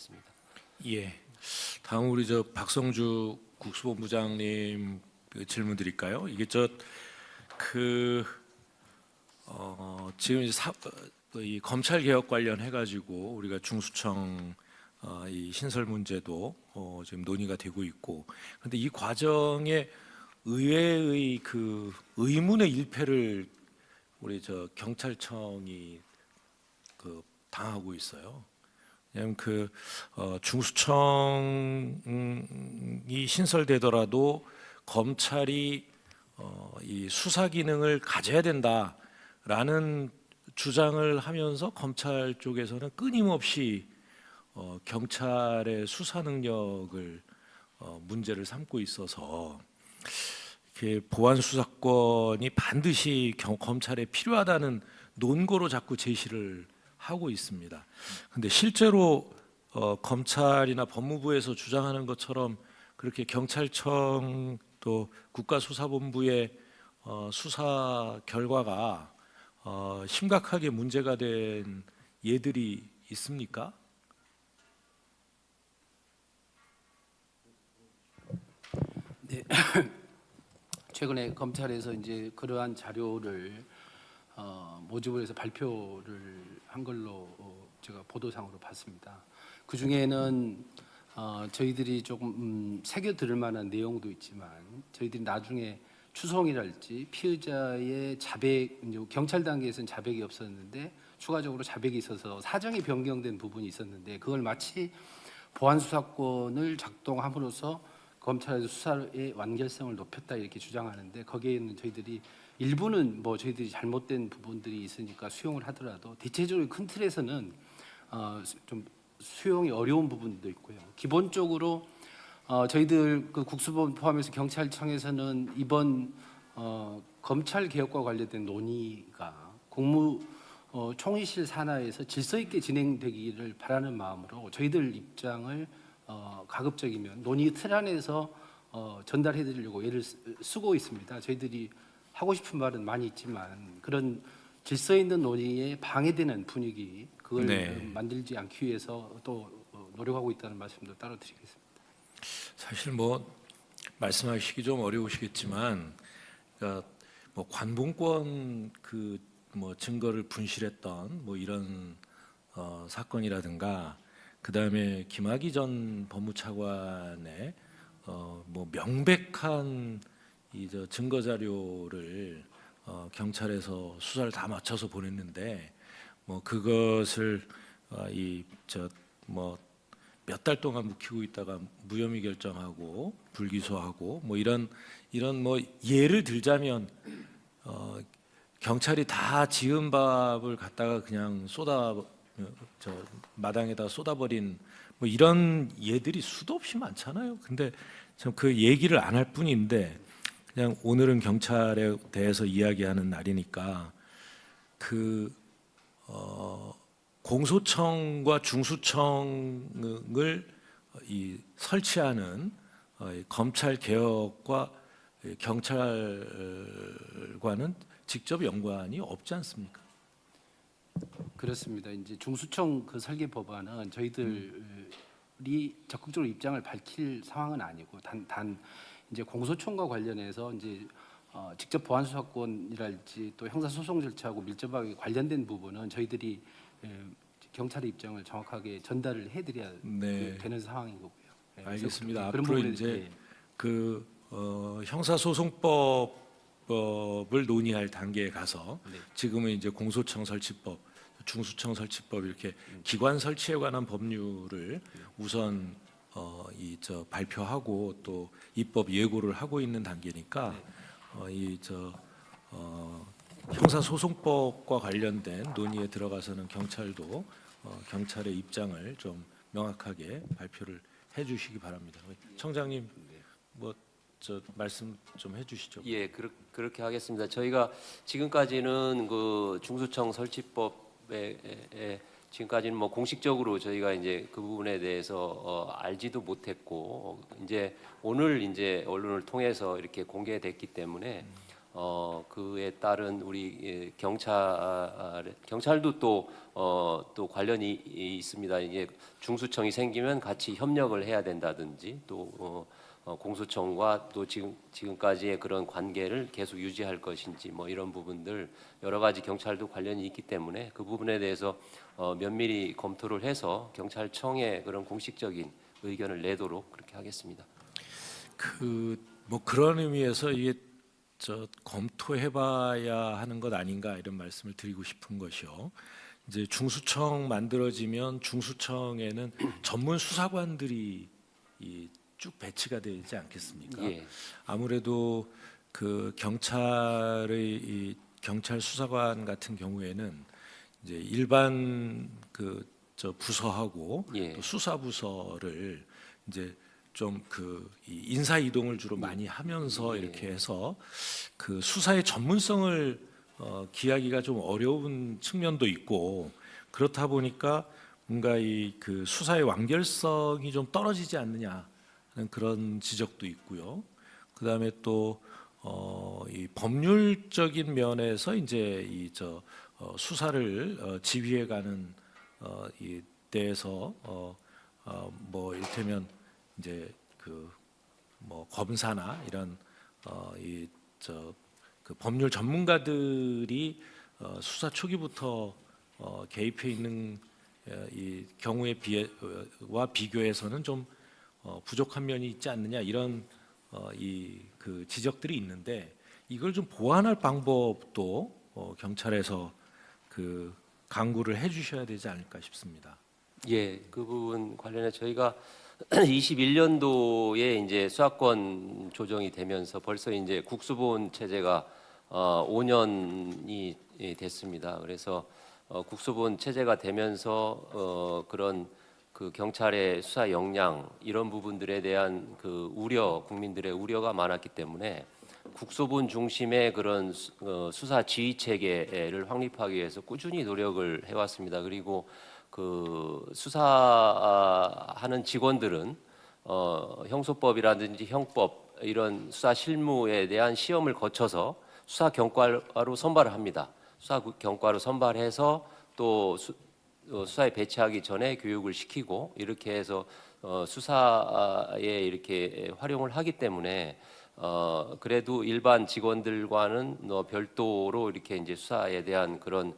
하겠습니다. 예. 다음 우리 박성주 국수본부장님 질문 드릴까요? 이게 지금 이제 이 검찰 개혁 관련해 가지고 우리가 중수청 이 신설 문제도 지금 논의가 되고 있고, 그런데 이 과정에 의회의 그 의문의 일패를 우리 경찰청이 당하고 있어요. 왜냐하면 중수청이 신설되더라도 검찰이 이 수사 기능을 가져야 된다라는 주장을 하면서 검찰 쪽에서는 끊임없이 경찰의 수사 능력을 문제를 삼고 있어서 이렇게 보안 수사권이 반드시 검찰에 필요하다는 논거로 자꾸 제시를 하고 있습니다. 근데 실제로 검찰이나 법무부에서 주장하는 것처럼 그렇게 경찰청 또 국가수사본부의 수사 결과가 심각하게 문제가 된 예들이 있습니까? 네. 최근에 검찰에서 이제 그러한 자료를 모집을 해서 발표를 한 걸로 제가 보도상으로 봤습니다. 그 중에는 저희들이 조금 새겨 들을 만한 내용도 있지만, 저희들이 나중에 추송이랄지 피의자의 자백, 이제 경찰 단계에서는 자백이 없었는데 추가적으로 자백이 있어서 사정이 변경된 부분이 있었는데, 그걸 마치 보안 수사권을 작동함으로써 검찰의 수사의 완결성을 높였다 이렇게 주장하는데, 거기에는 저희들이 일부는 뭐 저희들이 잘못된 부분들이 있으니까 수용을 하더라도 대체적으로 큰 틀에서는 좀 수용이 어려운 부분도 있고요. 기본적으로 저희들 그 국수본 포함해서 경찰청에서는 이번 검찰 개혁과 관련된 논의가 총리실 산하에서 질서 있게 진행되기를 바라는 마음으로 저희들 입장을 가급적이면 논의 틀 안에서 전달해드리려고 애를 쓰고 있습니다. 저희들이 하고 싶은 말은 많이 있지만 그런 질서 있는 논의에 방해되는 분위기, 그걸 만들지 않기 위해서 또 노력하고 있다는 말씀도 따로 드리겠습니다. 사실 말씀하시기 좀 어려우시겠지만, 그러니까 관봉권 증거를 분실했던 이런 사건이라든가, 그 다음에 김학의 전 법무차관의 명백한 증거 자료를 경찰에서 수사를 다 마쳐서 보냈는데 그것을 몇 달 동안 묵히고 있다가 무혐의 결정하고 불기소하고 이런 예를 들자면 경찰이 다 지은 밥을 갖다가 그냥 마당에다 쏟아버린 이런 예들이 수도 없이 많잖아요. 근데 참 그 얘기를 안 할 뿐인데, 그냥 오늘은 경찰에 대해서 이야기하는 날이니까 공소청과 중수청을 설치하는 검찰 개혁과 경찰과는 직접 연관이 없지 않습니까? 그렇습니다. 이제 중수청 그 설계 법안은 저희들이 적극적으로 입장을 밝힐 상황은 아니고 단 이제 공소청과 관련해서 이제 직접 보안 수사권이랄지 또 형사 소송 절차하고 밀접하게 관련된 부분은 저희들이 경찰의 입장을 정확하게 전달을 해드려야 되는 상황인 거고요. 알겠습니다. 그런 앞으로 부분에 이제 형사소송법을 논의할 단계에 가서 지금은 이제 공소청 설치법, 중수청 설치법 이렇게 기관 설치에 관한 법률을 우선 발표하고 또 입법 예고를 하고 있는 단계니까 형사소송법과 관련된 논의에 들어가서는 경찰도 경찰의 입장을 좀 명확하게 발표를 해주시기 바랍니다. 청장님, 말씀 좀 해주시죠. 예, 그렇게 하겠습니다. 저희가 지금까지는 그 중수청 설치법에 지금까지는 공식적으로 저희가 이제 그 부분에 대해서 알지도 못했고, 이제 오늘 이제 언론을 통해서 이렇게 공개됐기 때문에 그에 따른 우리 경찰도 또 관련이 있습니다. 이게 중수청이 생기면 같이 협력을 해야 된다든지 또 공수청과 또 지금까지의 그런 관계를 계속 유지할 것인지 뭐 이런 부분들 여러 가지 경찰도 관련이 있기 때문에 그 부분에 대해서 면밀히 검토를 해서 경찰청에 그런 공식적인 의견을 내도록 그렇게 하겠습니다. 뭐 그런 의미에서 이게 검토해봐야 하는 것 아닌가 이런 말씀을 드리고 싶은 것이요. 이제 중수청 만들어지면 중수청에는 전문 수사관들이 쭉 배치가 되지 않겠습니까? 예, 아무래도 그 경찰의 경찰 수사관 같은 경우에는 이제 일반 부서하고 예. 또 수사 부서를 이제 좀 인사 이동을 주로 많이 하면서 예. 이렇게 해서 그 수사의 전문성을 기하기가 좀 어려운 측면도 있고 그렇다 보니까 뭔가 그 수사의 완결성이 좀 떨어지지 않느냐 하는 그런 지적도 있고요. 그다음에 또 이 법률적인 면에서 이제 수사를 지휘해가는 이 때에서 뭐 이를테면 이제 뭐 검사나 이런 그 법률 전문가들이 수사 초기부터 개입해 있는 이 경우에 비교해서는 좀 부족한 면이 있지 않느냐 이런 그 지적들이 있는데 이걸 좀 보완할 방법도 경찰에서 그 강구를 해주셔야 되지 않을까 싶습니다. 예, 그 부분 관련해 저희가 21년도에 이제 수사권 조정이 되면서 벌써 이제 국수본 체제가 5년이 됐습니다. 그래서 국수본 체제가 되면서 그런 그 경찰의 수사 역량 이런 부분들에 대한 그 우려, 국민들의 우려가 많았기 때문에 국수본 중심의 그런 수사 지휘 체계를 확립하기 위해서 꾸준히 노력을 해왔습니다. 그리고 그 수사하는 직원들은 형소법이라든지 형법 이런 수사 실무에 대한 시험을 거쳐서 수사 경과로 선발을 합니다. 수사 경과로 선발해서 또 수사에 배치하기 전에 교육을 시키고 이렇게 해서 수사에 이렇게 활용을 하기 때문에 그래도 일반 직원들과는 별도로 이렇게 이제 수사에 대한 그런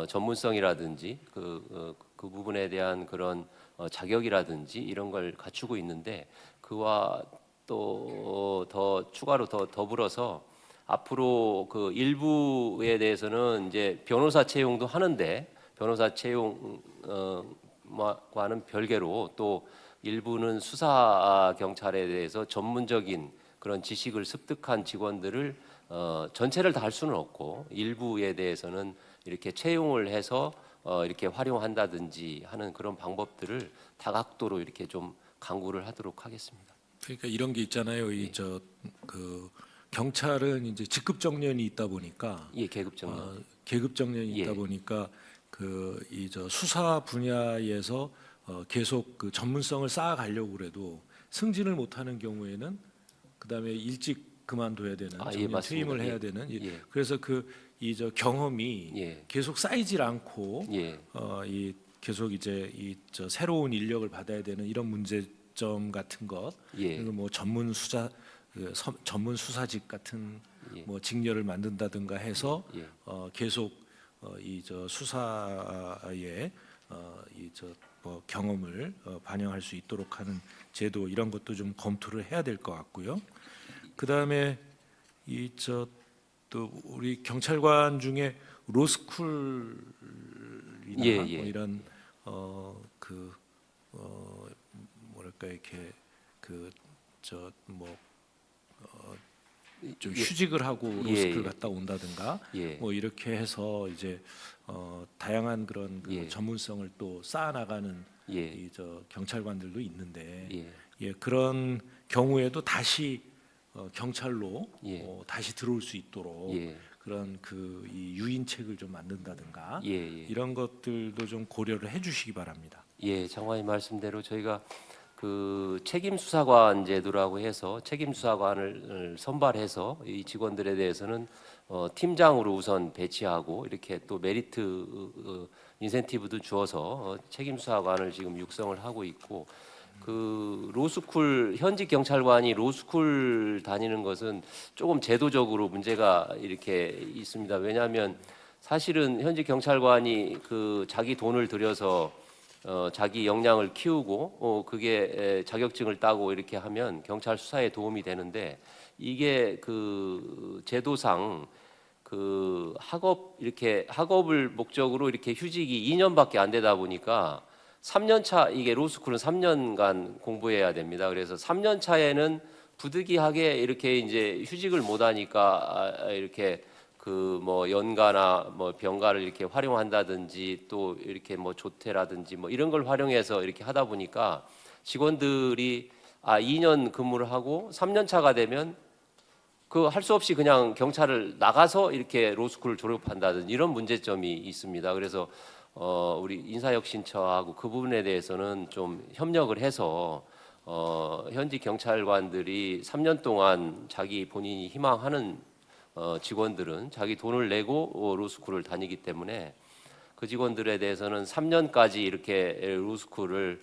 전문성이라든지 그 부분에 대한 그런 자격이라든지 이런 걸 갖추고 있는데 그와 또 더 추가로 더 더불어서 앞으로 그 일부에 대해서는 이제 변호사 채용도 하는데 변호사 채용과는 별개로 또 일부는 수사 경찰에 대해서 전문적인 그런 지식을 습득한 직원들을 전체를 다 할 수는 없고 일부에 대해서는 이렇게 채용을 해서 이렇게 활용한다든지 하는 그런 방법들을 다각도로 이렇게 좀 강구를 하도록 하겠습니다. 그러니까 이런 게 있잖아요. 그 경찰은 이제 직급 정년이 있다 보니까 예, 계급 정년. 계급 정년이 있다 예. 보니까 수사 분야에서 계속 그 전문성을 쌓아가려고 그래도 승진을 못하는 경우에는 그다음에 일찍 그만둬야 되는 예, 정년 맞습니다. 퇴임을 해야 예. 되는 예. 그래서 경험이 예. 계속 쌓이질 않고 예. 계속 이제 새로운 인력을 받아야 되는 이런 문제점 같은 것 예. 그리고 뭐 전문 수사직 같은 예. 뭐 직렬을 만든다든가 해서 예. 계속 수사의 뭐 경험을 반영할 수 있도록 하는 제도 이런 것도 좀 검토를 해야 될 것 같고요. 그 다음에 또 우리 경찰관 중에 로스쿨이나 예, 뭐 예. 이런 뭐랄까 이렇게 좀 예. 휴직을 하고 예, 로스쿨 예. 갔다 온다든가 예. 뭐 이렇게 해서 이제 다양한 그런 예. 전문성을 또 쌓아나가는 예. 경찰관들도 있는데 예. 그런 경우에도 다시 경찰로 예. 다시 들어올 수 있도록 예. 그런 이 유인책을 좀 만든다든가 예. 예. 이런 것들도 좀 고려를 해주시기 바랍니다. 예, 장관님 말씀대로 저희가 그 책임 수사관 제도라고 해서 책임 수사관을 선발해서 이 직원들에 대해서는 팀장으로 우선 배치하고 이렇게 또 메리트 인센티브도 주어서 책임 수사관을 지금 육성을 하고 있고 그 로스쿨 현직 경찰관이 로스쿨 다니는 것은 조금 제도적으로 문제가 이렇게 있습니다. 왜냐하면 사실은 현직 경찰관이 그 자기 돈을 들여서 자기 역량을 키우고 그게 자격증을 따고 이렇게 하면 경찰 수사에 도움이 되는데 이게 그 제도상 그 학업을 목적으로 이렇게 휴직이 2년밖에 안 되다 보니까 3년 차 이게 로스쿨은 3년간 공부해야 됩니다. 그래서 3년 차에는 부득이하게 이렇게 이제 휴직을 못 하니까 이렇게 그 뭐 연가나 뭐 병가를 이렇게 활용한다든지 또 이렇게 뭐 조퇴라든지 뭐 이런 걸 활용해서 이렇게 하다 보니까 직원들이 2년 근무를 하고 3년 차가 되면 그 할 수 없이 그냥 경찰을 나가서 이렇게 로스쿨을 졸업한다든지 이런 문제점이 있습니다. 그래서 우리 인사혁신처하고 그 부분에 대해서는 좀 협력을 해서 현직 경찰관들이 3년 동안 자기 본인이 희망하는 직원들은 자기 돈을 내고 로스쿨을 다니기 때문에 그 직원들에 대해서는 3년까지 이렇게 로스쿨을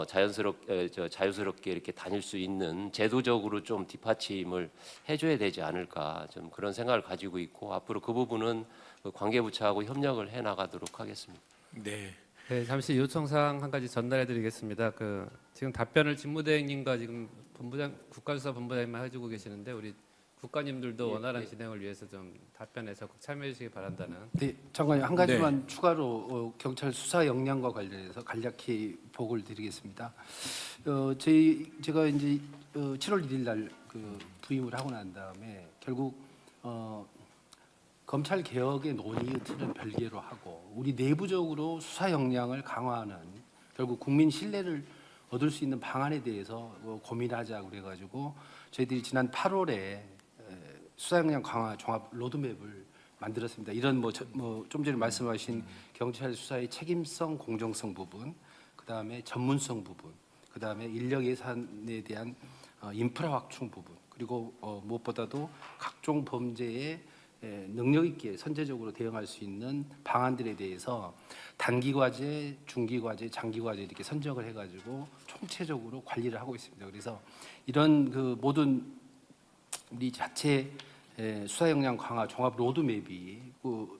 자유스럽게 이렇게 다닐 수 있는 제도적으로 좀 뒷받침을 해줘야 되지 않을까 좀 그런 생각을 가지고 있고 앞으로 그 부분은 그 관계부처하고 협력을 해 나가도록 하겠습니다. 네. 네, 잠시 요청사항 한 가지 전달해드리겠습니다. 지금 답변을 직무대행님과 지금 국가수사본부장님만 해주고 계시는데 우리 국가님들도 원활한 진행을 위해서 좀 답변에 적극 참여해 주시기 바란다는. 네, 장관님 한 가지만 추가로 경찰 수사 역량과 관련해서 간략히 보고를 드리겠습니다. 제가 이제 7월 1일 날 그 부임을 하고 난 다음에 결국 검찰 개혁의 논의의 틀은 별개로 하고 우리 내부적으로 수사 역량을 강화하는 결국 국민 신뢰를 얻을 수 있는 방안에 대해서 고민하자 그래가지고 저희들이 지난 8월에 수사 역량 강화 종합 로드맵을 만들었습니다. 이런 좀 전에 말씀하신 경찰 수사의 책임성, 공정성 부분, 그 다음에 전문성 부분, 그 다음에 인력 예산에 대한 인프라 확충 부분, 그리고 무엇보다도 각종 범죄에 능력 있게 선제적으로 대응할 수 있는 방안들에 대해서 단기 과제, 중기 과제, 장기 과제 이렇게 선정을 해가지고 총체적으로 관리를 하고 있습니다. 그래서 이런 그 모든 우리 자체 수사 역량 강화 종합 로드맵이 그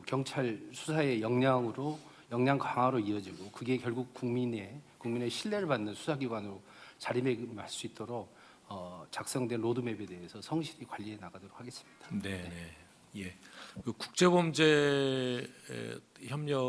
경찰 수사의 역량 강화로 이어지고 그게 결국 국민의 신뢰를 받는 수사기관으로 자리매김할 수 있도록 작성된 로드맵에 대해서 성실히 관리해 나가도록 하겠습니다. 네, 네. 예. 그 국제범죄 협력